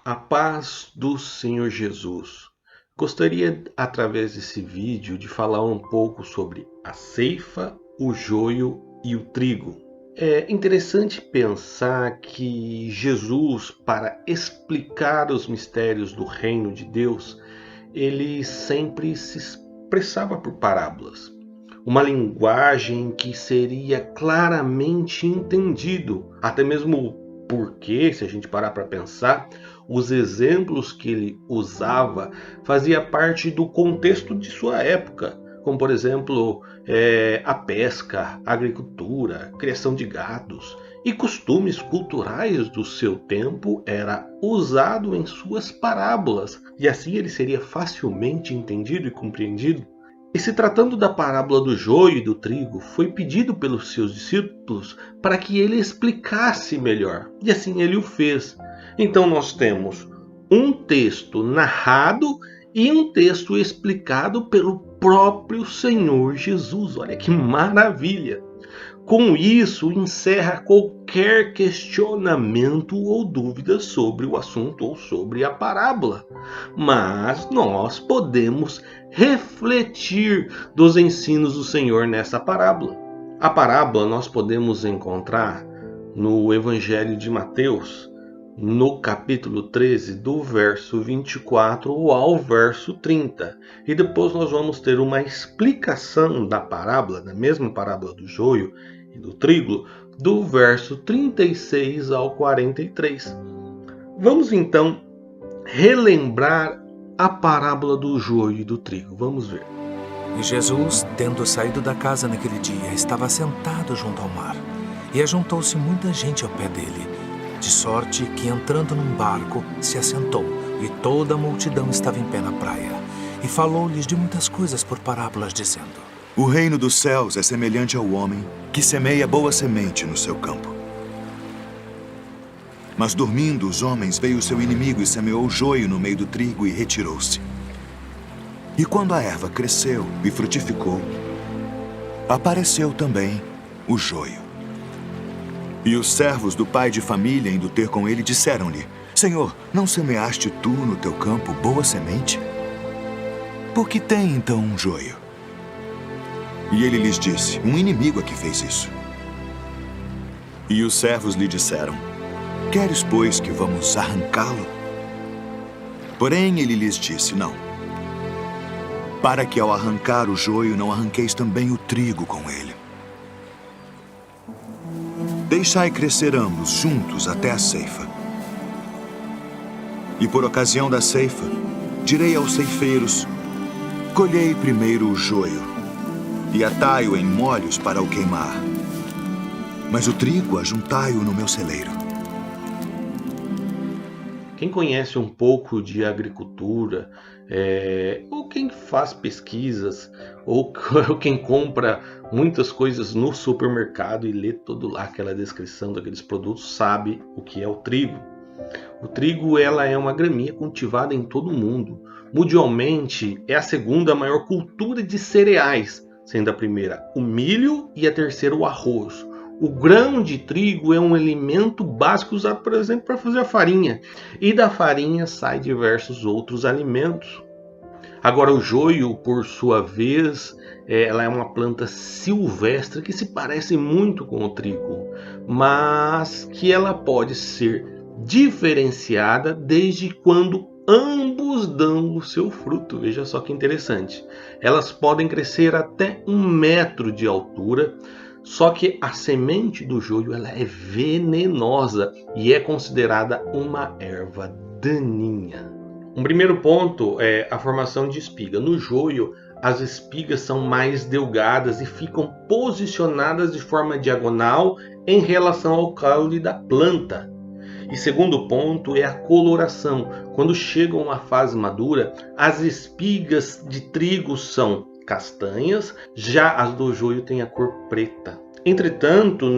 A paz do Senhor Jesus. Gostaria, através desse vídeo, de falar um pouco sobre a ceifa, o joio e o trigo. É interessante pensar que Jesus, para explicar os mistérios do reino de Deus, ele sempre se expressava por parábolas. Uma linguagem que seria claramente entendido, até mesmo porque, se a gente parar para pensar, os exemplos que ele usava fazia parte do contexto de sua época, como por exemplo a pesca, a agricultura, a criação de gados e costumes culturais do seu tempo era usado em suas parábolas, e assim ele seria facilmente entendido e compreendido. E se tratando da parábola do joio e do trigo, foi pedido pelos seus discípulos para que ele explicasse melhor. E assim ele o fez. Então nós temos um texto narrado e um texto explicado pelo próprio Senhor Jesus. Olha que maravilha! Com isso, encerra qualquer questionamento ou dúvida sobre o assunto ou sobre a parábola. Mas nós podemos refletir dos ensinos do Senhor nessa parábola. A parábola nós podemos encontrar no Evangelho de Mateus, no capítulo 13, do verso 24 ao verso 30. E depois nós vamos ter uma explicação da parábola, da mesma parábola do joio e do trigo, do verso 36 ao 43. Vamos então relembrar a parábola do joio e do trigo. Vamos ver. E Jesus, tendo saído da casa naquele dia, estava sentado junto ao mar. E ajuntou-se muita gente ao pé dele, de sorte que, entrando num barco, se assentou, e toda a multidão estava em pé na praia. E falou-lhes de muitas coisas por parábolas, dizendo: O reino dos céus é semelhante ao homem que semeia boa semente no seu campo. Mas dormindo os homens, veio o seu inimigo e semeou joio no meio do trigo e retirou-se. E quando a erva cresceu e frutificou, apareceu também o joio. E os servos do pai de família, indo ter com ele, disseram-lhe: Senhor, não semeaste tu no teu campo boa semente? Por que tem então um joio? E ele lhes disse: Um inimigo é que fez isso. E os servos lhe disseram: Queres, pois, que vamos arrancá-lo? Porém ele lhes disse: Não, para que ao arrancar o joio não arranqueis também o trigo com ele. Deixai crescer ambos juntos até a ceifa. E por ocasião da ceifa, direi aos ceifeiros: Colhei primeiro o joio, e atai-o em molhos para o queimar. Mas o trigo ajuntai-o no meu celeiro. Quem conhece um pouco de agricultura, ou quem faz pesquisas, ou quem compra muitas coisas no supermercado e lê todo lá aquela descrição daqueles produtos, sabe o que é o trigo. O trigo ela é uma graminha cultivada em todo o mundo. Mundialmente é a segunda maior cultura de cereais, sendo a primeira o milho e a terceira o arroz. O grão de trigo é um alimento básico usado, por exemplo, para fazer a farinha. E da farinha saem diversos outros alimentos. Agora o joio, por sua vez, ela é uma planta silvestre que se parece muito com o trigo, mas que ela pode ser diferenciada desde quando ambos dão o seu fruto. Veja só que interessante. Elas podem crescer até 1 metro de altura. Só que a semente do joio ela é venenosa e é considerada uma erva daninha. Um primeiro ponto é a formação de espiga. No joio, as espigas são mais delgadas e ficam posicionadas de forma diagonal em relação ao caule da planta. E segundo ponto é a coloração. Quando chegam à fase madura, as espigas de trigo são castanhas, já as do joio têm a cor preta. Entretanto,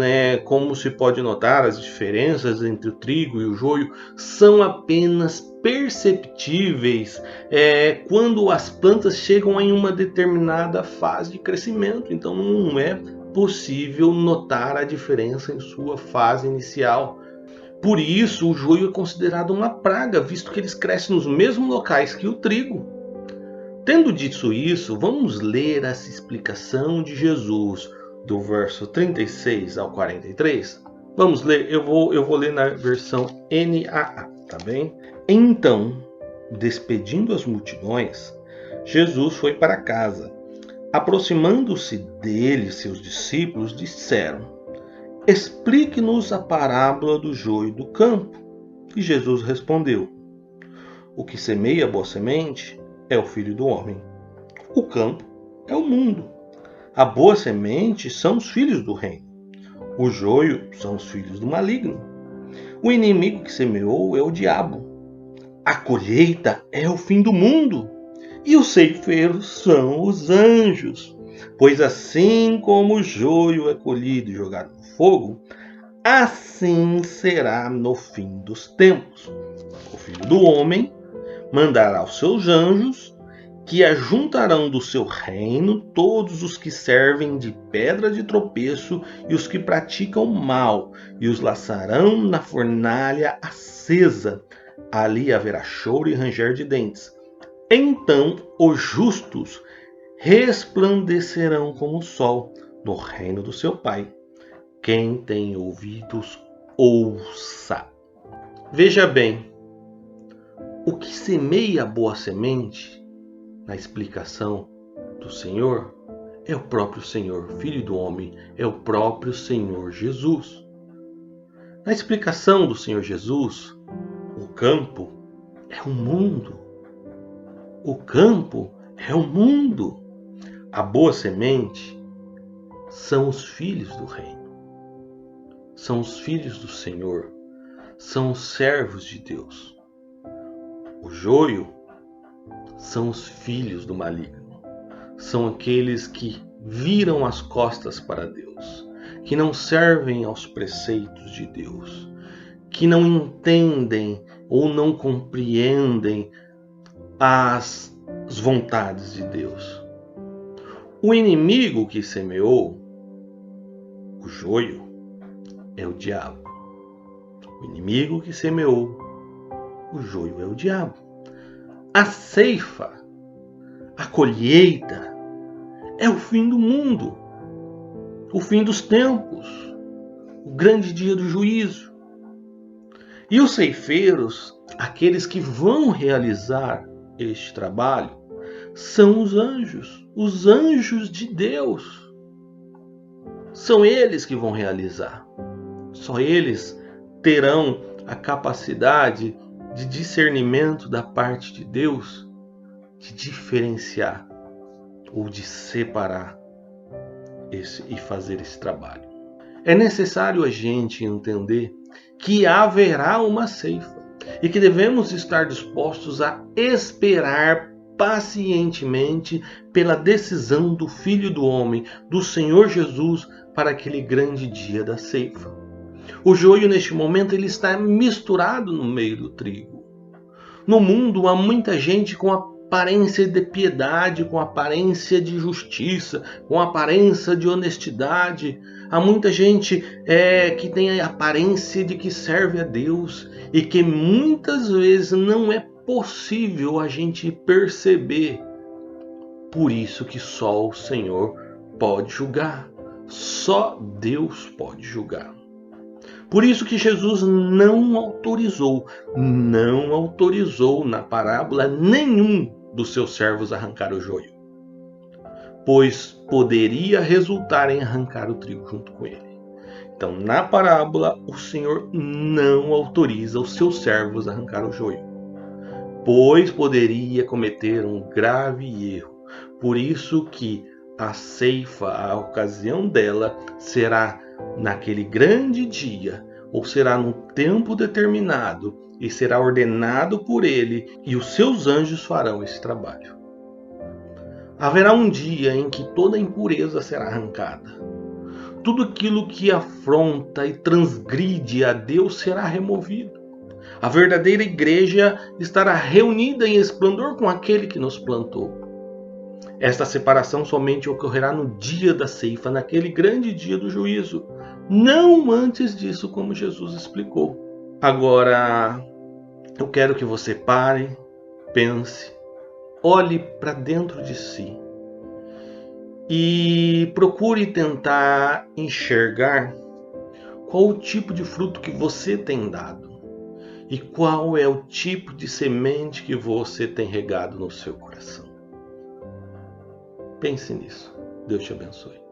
como se pode notar, as diferenças entre o trigo e o joio são apenas perceptíveis quando as plantas chegam em uma determinada fase de crescimento. Então não é possível notar a diferença em sua fase inicial. Por isso, o joio é considerado uma praga, visto que eles crescem nos mesmos locais que o trigo. Tendo dito isso, vamos ler essa explicação de Jesus, do verso 36 ao 43. Vamos ler, eu vou ler na versão NAA, tá bem? Então, despedindo as multidões, Jesus foi para casa. Aproximando-se dele, seus discípulos disseram: explique-nos a parábola do joio e do campo. E Jesus respondeu: o que semeia a boa semente é o Filho do Homem. O campo é o mundo. A boa semente são os filhos do reino. O joio são os filhos do maligno. O inimigo que semeou é o diabo. A colheita é o fim do mundo. E os ceifeiros são os anjos. Pois assim como o joio é colhido e jogado no fogo, assim será no fim dos tempos. O Filho do Homem mandará os seus anjos, que ajuntarão do seu reino todos os que servem de pedra de tropeço e os que praticam mal, e os lançarão na fornalha acesa. Ali haverá choro e ranger de dentes. Então os justos resplandecerão como o sol no reino do seu Pai. Quem tem ouvidos, ouça. Veja bem, o que semeia a boa semente, na explicação do Senhor, é o próprio Senhor, Filho do Homem, é o próprio Senhor Jesus. Na explicação do Senhor Jesus, o campo é o mundo. O campo é o mundo. A boa semente são os filhos do reino. São os filhos do Senhor. São os servos de Deus. O joio são os filhos do maligno. São aqueles que viram as costas para Deus, que não servem aos preceitos de Deus, que não entendem ou não compreendem as vontades de Deus. O inimigo que semeou o joio é o diabo. O inimigo que semeou o joio é o diabo. A ceifa, a colheita, é o fim do mundo, o fim dos tempos, o grande dia do juízo. E os ceifeiros, aqueles que vão realizar este trabalho, são os anjos de Deus. São eles que vão realizar. Só eles terão a capacidade de discernimento da parte de Deus, de diferenciar ou de separar e fazer esse trabalho. É necessário a gente entender que haverá uma ceifa e que devemos estar dispostos a esperar pacientemente pela decisão do Filho do Homem, do Senhor Jesus, para aquele grande dia da ceifa. O joio, neste momento, ele está misturado no meio do trigo. No mundo há muita gente com aparência de piedade, com aparência de justiça, com aparência de honestidade. Há muita gente que tem a aparência de que serve a Deus e que muitas vezes não é possível a gente perceber. Por isso que só o Senhor pode julgar. Só Deus pode julgar. Por isso que Jesus não autorizou na parábola nenhum dos seus servos arrancar o joio, pois poderia resultar em arrancar o trigo junto com ele. Então, na parábola, o Senhor não autoriza os seus servos a arrancar o joio, pois poderia cometer um grave erro. Por isso que a ceifa, a ocasião dela, será naquele grande dia, ou será num tempo determinado, e será ordenado por ele, e os seus anjos farão esse trabalho. Haverá um dia em que toda impureza será arrancada. Tudo aquilo que afronta e transgride a Deus será removido. A verdadeira igreja estará reunida em esplendor com aquele que nos plantou. Esta separação somente ocorrerá no dia da ceifa, naquele grande dia do juízo. Não antes disso, como Jesus explicou. Agora, eu quero que você pare, pense, olhe para dentro de si e procure tentar enxergar qual o tipo de fruto que você tem dado e qual é o tipo de semente que você tem regado no seu coração. Pense nisso. Deus te abençoe.